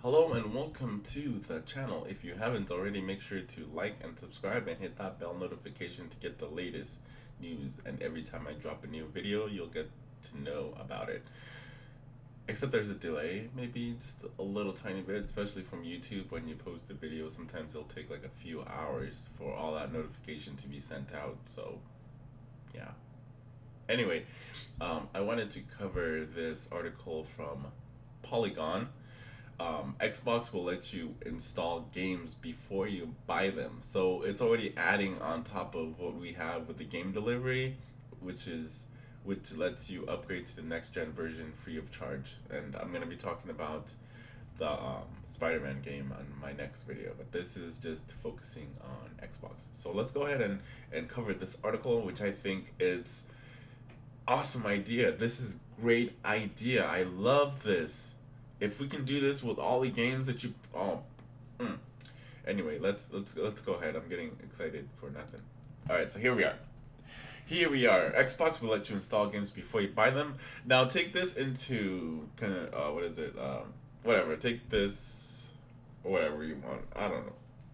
Hello and welcome to the channel. If you haven't already, make sure to like and subscribe and hit that bell notification to get the latest news. And every time I drop a new video, you'll get to know about it. Except there's a delay, maybe just a little tiny bit, especially from YouTube when you post a video. Sometimes it'll take like a few hours for all that notification to be sent out. So, yeah. Anyway, I wanted to cover this article from Polygon. Xbox will let you install games before you buy them. So it's already adding on top of what we have with the game delivery, which lets you upgrade to the next gen version free of charge. And I'm gonna be talking about the Spider-Man game on my next video, but this is just focusing on Xbox. So let's go ahead and cover this article, which I think is awesome idea. This is great idea. I love this. If we can do this with all the games that you mm. Anyway, let's go ahead. I'm getting excited for nothing. All right, so here we are. Here we are. Xbox will let you install games before you buy them. Now take this into kind of what is it? Whatever. Take this, whatever you want. I don't know.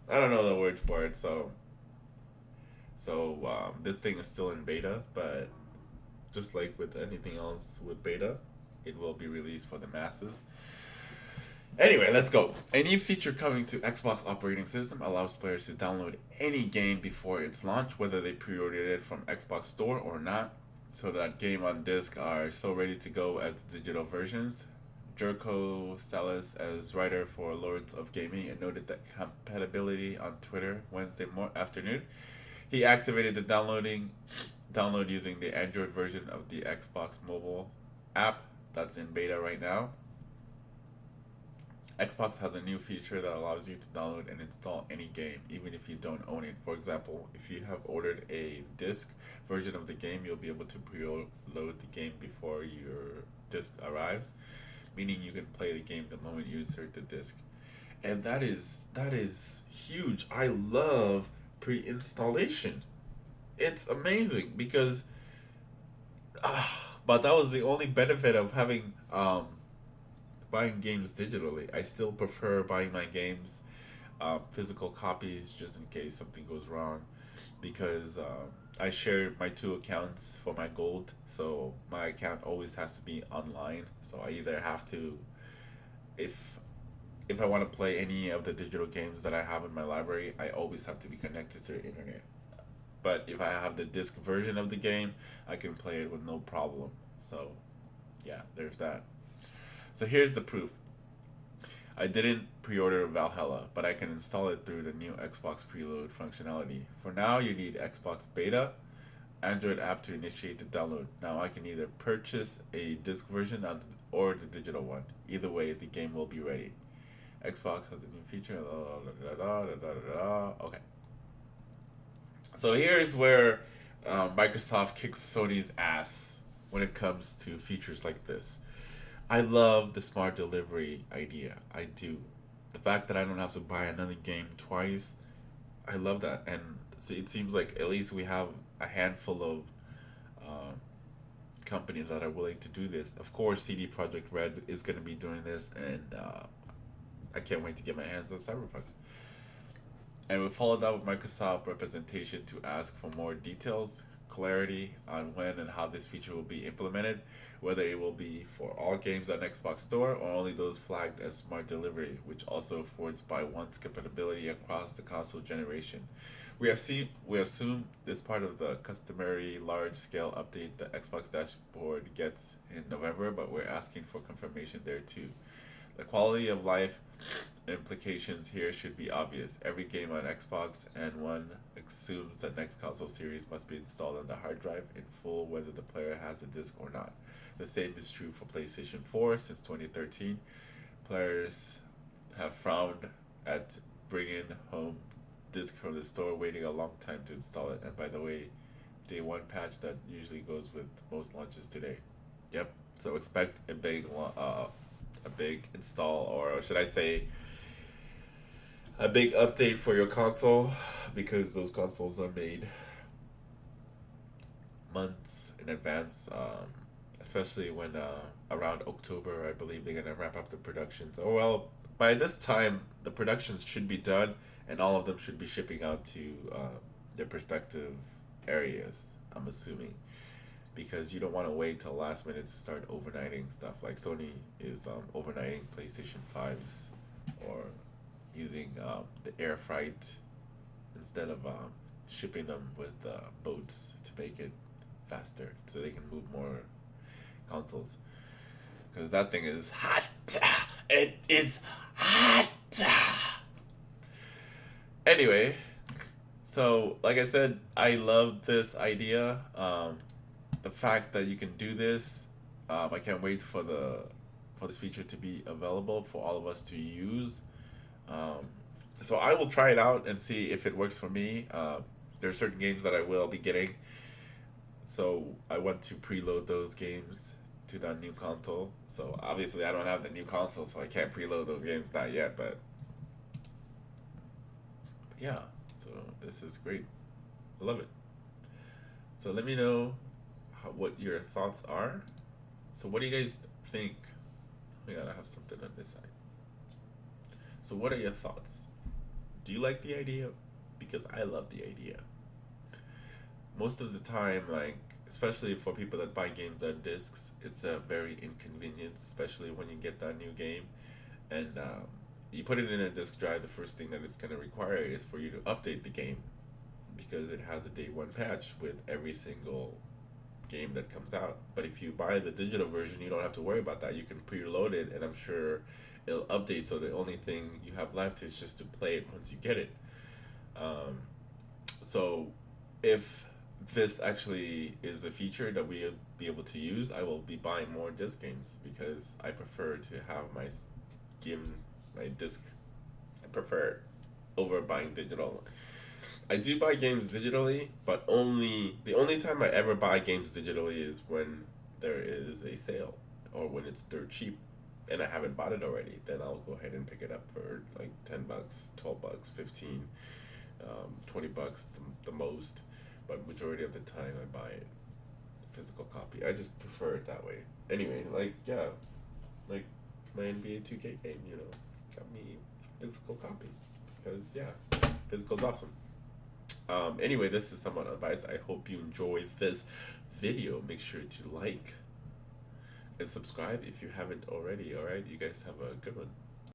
I don't know the word for it. So this thing is still in beta, but just like with anything else with beta, it will be released for the masses. Anyway, let's go. A new feature coming to Xbox operating system allows players to download any game before its launch, whether they pre-ordered it from Xbox Store or not, so that game on disc are so ready to go as the digital versions. Jerko Salas, as writer for Lords of Gaming, and noted that compatibility on Twitter Wednesday afternoon. He activated the download using the Android version of the Xbox mobile app that's in beta right now. Xbox has a new feature that allows you to download and install any game, even if you don't own it. For example, if you have ordered a disc version of the game, you'll be able to preload the game before your disc arrives, meaning you can play the game the moment you insert the disc. And that is huge. I love pre-installation. It's amazing because but that was the only benefit of having buying games digitally. I still prefer buying my games physical copies just in case something goes wrong, because I share my two accounts for my gold, so my account always has to be online. So I either have to, if if I want to play any of the digital games that I have in my library, I always have to be connected to the internet. But if I have the disc version of the game, I can play it with no problem. So, yeah, there's that. So here's the proof. I didn't pre-order Valhalla, but I can install it through the new Xbox Preload functionality. For now, you need Xbox Beta, Android app to initiate the download. Now I can either purchase a disc version or the digital one. Either way, the game will be ready. Xbox has a new feature. Okay. So here's where Microsoft kicks Sony's ass when it comes to features like this. I love the smart delivery idea. I do. The fact that I don't have to buy another game twice, I love that. And so it seems like at least we have a handful of uh, companies that are willing to do this. Of course, CD Projekt Red is going to be doing this, and I can't wait to get my hands on Cyberpunk. And we followed up with Microsoft representation to ask for more details, clarity on when and how this feature will be implemented, whether it will be for all games on Xbox Store or only those flagged as smart delivery, which also affords buy once compatibility across the console generation. We assume this part of the customary large scale update the Xbox dashboard gets in November, but we're asking for confirmation there too. The quality of life implications here should be obvious. Every game on Xbox and One assumes that next console series must be installed on the hard drive in full, whether the player has a disc or not. The same is true for PlayStation 4 since 2013. Players have frowned at bringing home disc from the store, waiting a long time to install it. And by the way, day one patch that usually goes with most launches today. Yep. So expect a big install, or should I say a big update for your console, because those consoles are made months in advance, especially when around October, I believe they're going to wrap up the production. So, well, by this time the productions should be done, and all of them should be shipping out to their respective areas. I'm assuming, because you don't want to wait till last minute to start overnighting stuff. Like Sony is overnighting PlayStation 5s, or using the air freight instead of shipping them with boats to make it faster so they can move more consoles. Because that thing is hot. It is hot. Anyway, so like I said, I love this idea. The fact that you can do this, I can't wait for this feature to be available for all of us to use. Um, so I will try it out and see if it works for me. There are certain games that I will be getting, so I want to preload those games to that new console. So obviously I don't have the new console, so I can't preload those games not yet. But yeah, so this is great. I love it. So let me know what your thoughts are. So what do you guys think? We gotta have something on this side. So what are your thoughts? Do you like the idea? Because I love the idea. Most of the time, like, especially for people that buy games on discs, it's a very inconvenience, especially when you get that new game and you put it in a disk drive. The first thing that it's going to require is for you to update the game, because it has a day one patch with every single game that comes out. But if you buy the digital version, you don't have to worry about that. You can preload it, and I'm sure it'll update. So the only thing you have left is just to play it once you get it. So if this actually is a feature that we'll be able to use, I will be buying more disc games, because I prefer to have my disc. I prefer it over buying digital. I do buy games digitally, but the only time I ever buy games digitally is when there is a sale, or when it's dirt cheap and I haven't bought it already. Then I'll go ahead and pick it up for like $10, $12, 15, $20 the most. But majority of the time I buy it physical copy. I just prefer it that way. Anyway, like, yeah, like my NBA 2K game, got me a physical copy, because yeah, physical's awesome. Anyway, this is somewhat advice. I hope you enjoyed this video. Make sure to like and subscribe if you haven't already. Alright, you guys have a good one.